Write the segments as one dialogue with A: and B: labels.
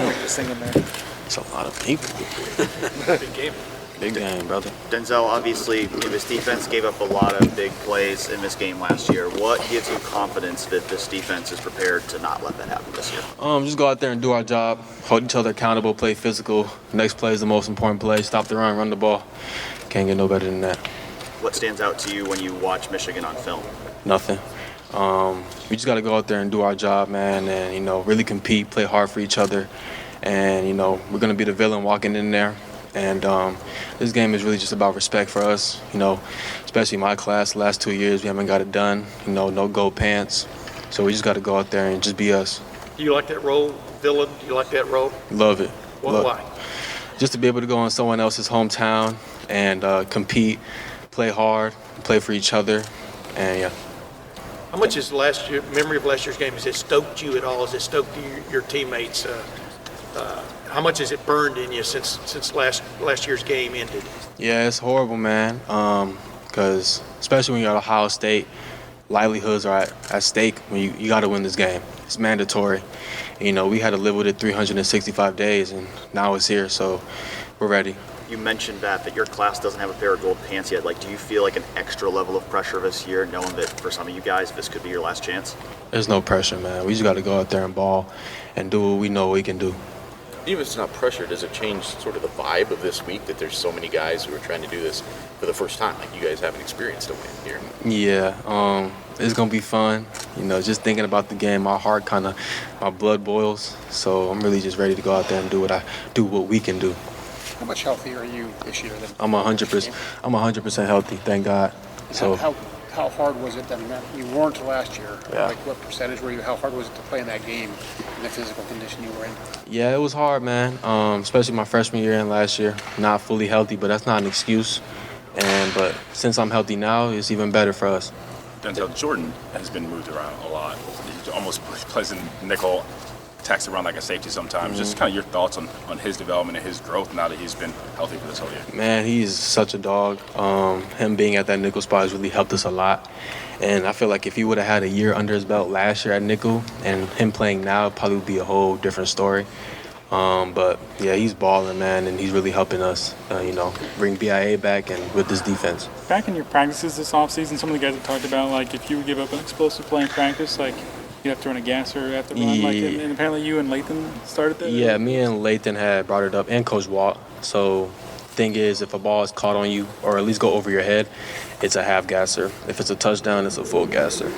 A: like to sing in there.
B: It's a lot of people.
A: Big game.
B: Big game, brother.
C: Denzel, obviously, this defense gave up a lot of big plays in this game last year. What gives you confidence that this defense is prepared to not let that happen this year?
B: Just go out there and do our job, hold each other accountable, play physical. Next play is the most important play. Stop the run the ball. Can't get no better than that.
C: What stands out to you when you watch Michigan on film?
B: Nothing. We just got to go out there and do our job, man, and, really compete, play hard for each other. And, we're going to be the villain walking in there. And this game is really just about respect for us, especially my class. The last 2 years, we haven't got it done, no gold pants. So we just got to go out there and just be us.
A: Do you like that role, villain? Do you like that role?
B: Love it.
A: Why?
B: Just to be able to go in someone else's hometown and compete, play hard, play for each other, and yeah.
A: How much is memory of last year's game? Has it stoked you at all? Has it stoked your teammates? How much has it burned in you since last year's game ended?
B: Yeah, it's horrible, man. Because especially when you're at Ohio State, livelihoods are at stake when you got to win this game. It's mandatory. We had to live with it 365 days, and now it's here, so we're ready.
C: You mentioned that your class doesn't have a pair of gold pants yet. Do you feel like an extra level of pressure this year, knowing that for some of you guys, this could be your last chance?
B: There's no pressure, man. We just got to go out there and ball and do what we know we can do.
D: Even if it's not pressure, does it change sort of the vibe of this week that there's so many guys who are trying to do this for the first time? Like, you guys haven't experienced a win here.
B: Yeah, it's going to be fun. Just thinking about the game, my blood boils. So I'm really just ready to go out there and do what we can do.
E: How much healthier are you this year than
B: I'm 100%. I'm 100% healthy, thank God. So
E: how hard was it? You weren't last year.
B: Yeah.
E: What percentage were you? How hard was it to play in that game in the physical condition you were in?
B: Yeah, it was hard, man. Especially my freshman year and last year. Not fully healthy, but that's not an excuse. But since I'm healthy now, it's even better for us.
F: Denzel, Jordan has been moved around a lot. He almost plays in nickel, attacks around like a safety sometimes.
B: Mm-hmm.
F: Just kind of your thoughts on his development and his growth now that he's been healthy for this whole year.
B: Man, he's such a dog. Him being at that nickel spot has really helped us a lot. And I feel like if he would have had a year under his belt last year at nickel and him playing now, it probably would be a whole different story. But, yeah, he's balling, man, and he's really helping us, bring BIA back and with this defense.
G: Back in your practices this offseason, some of the guys have talked about, if you would give up an explosive play in practice, you have to run a gasser at the run, and apparently you and Lathan started that?
B: Yeah, me and Lathan had brought it up, and Coach Walt. So, thing is, if a ball is caught on you, or at least go over your head, it's a half gasser. If it's a touchdown, it's a full gasser.
G: Do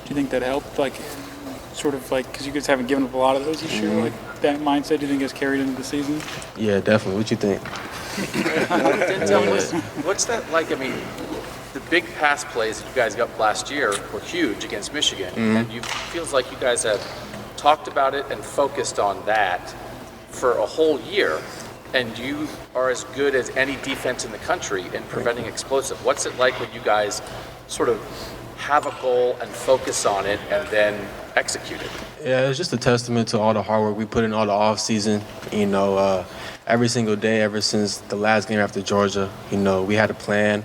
G: you think that helped, because you guys haven't given up a lot of those this year, that mindset, do you think has carried into the season?
B: Yeah, definitely. What you think?
H: Denzel, what's that like? I mean, the big pass plays that you guys got last year were huge against Michigan,
B: Mm-hmm.
H: and it feels like you guys have talked about it and focused on that for a whole year, and you are as good as any defense in the country in preventing explosive. What's it like when you guys sort of have a goal and focus on it and then execute it?
B: Yeah, it's just a testament to all the hard work we put in all the off season. Every single day, ever since the last game after Georgia, we had a plan.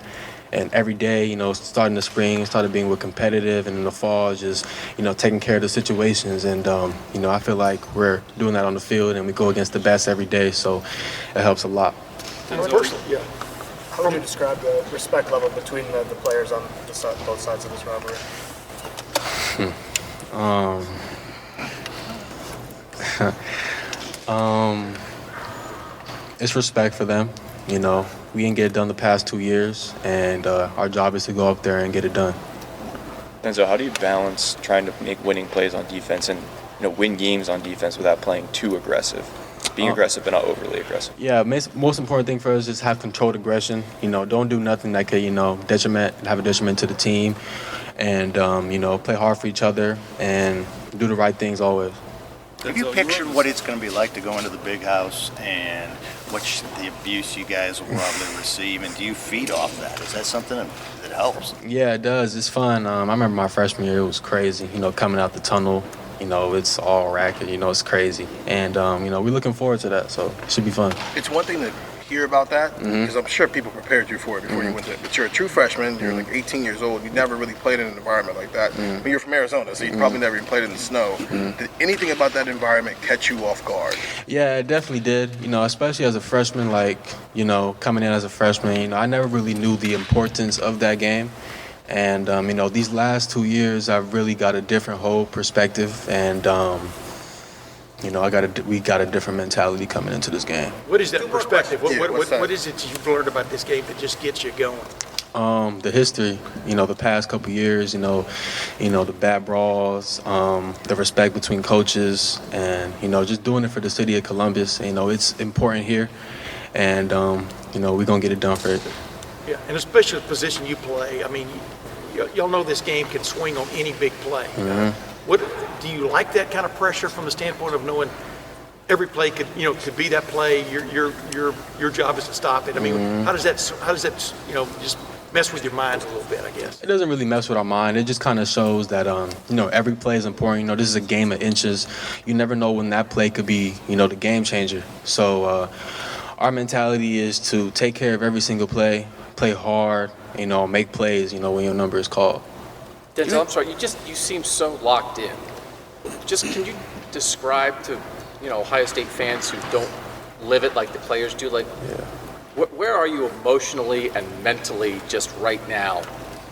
B: And every day, starting the spring, started being competitive, and in the fall, just, taking care of the situations. And, I feel like we're doing that on the field, and we go against the best every day, so it helps a lot.
A: Personally, yeah.
I: How would you describe the respect level between the players on both sides of this rivalry?
B: It's respect for them. We didn't get it done the past 2 years, and our job is to go up there and get it done.
J: Denzel, how do you balance trying to make winning plays on defense and win games on defense without playing too aggressive? Being aggressive but not overly aggressive.
B: Yeah, most important thing for us is have controlled aggression. Don't do nothing that could, have a detriment to the team, and play hard for each other and do the right things always.
K: Have you pictured what it's going to be like to go into the big house and the abuse you guys will probably receive, and do you feed off that? Is that something that helps?
B: Yeah, it does. It's fun. I remember my freshman year, it was crazy, coming out the tunnel. It's all racket, it's crazy. And, we're looking forward to that, so it should be fun.
K: It's one thing to
L: hear about that because I'm sure people prepared you for it before you went there. But you're a true freshman. You're like 18 years old. You never really played in an environment like that. I mean, you're from Arizona, so you probably never even played in the snow. Did anything about that environment catch you off guard?
B: Yeah, it definitely did. You know, especially as a freshman, like, you know, coming in as a freshman, you know, I never really knew the importance of that game. And, you know, these last 2 years, I've really got a different whole perspective. And, you know, we got a different mentality coming into this game.
A: What is that perspective?
L: What's that?
A: What is it you've learned about this game that just gets you going?
B: The history, you know, the past couple years, you know, the bad brawls, the respect between coaches, and, you know, just doing it for the city of Columbus. You know, it's important here, and, you know, we're going to get it done for it.
A: Yeah, and especially the position you play. I mean, y'all know this game can swing on any big play. What do you like that kind of pressure from the standpoint of knowing every play could be that play? Your job is to stop it. I mean, how does that you know, just mess with your mind a little bit, I guess?
B: It doesn't really mess with our mind. It just kind of shows that, you know, every play is important. You know, this is a game of inches. You never know when that play could be, you know, the game changer. So our mentality is to take care of every single play hard, you know, make plays, you know, when your number is called.
H: Denzel, I'm sorry, you seem so locked in. Just can you describe to, you know, Ohio State fans who don't live it like the players do, like, where are you emotionally and mentally just right now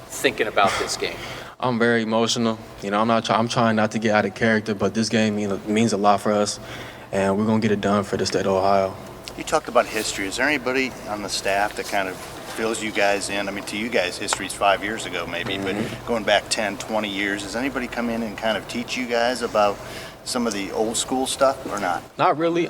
H: thinking about this game?
B: I'm very emotional. You know, I'm trying not to get out of character, but this game, you know, means a lot for us, and we're going to get it done for the state of Ohio.
K: You talked about history. Is there anybody on the staff that kind of fills you guys in? I mean, to you guys, history's 5 years ago maybe, but going back 10, 20 years, does anybody come in and kind of teach you guys about some of the old school stuff or not?
B: Not really.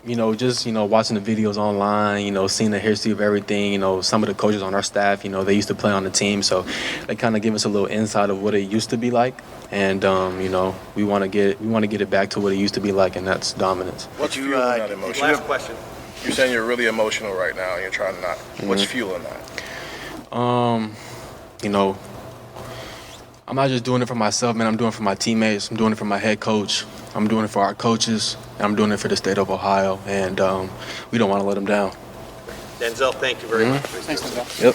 B: You know, just, you know, watching the videos online, you know, seeing the history of everything. You know, some of the coaches on our staff, you know, they used to play on the team, so they kind of give us a little insight of what it used to be like. And, you know, we want to get it back to what it used to be like, and that's dominance.
L: What's fueling that emotion?
A: Last question.
L: You're saying you're really emotional right now, and you're trying not. What's fueling that?
B: You know, I'm not just doing it for myself, man. I'm doing it for my teammates. I'm doing it for my head coach. I'm doing it for our coaches. And I'm doing it for the state of Ohio. And we don't want to let them down.
C: Denzel, thank you very much.
E: Thanks, Denzel.
B: Yep.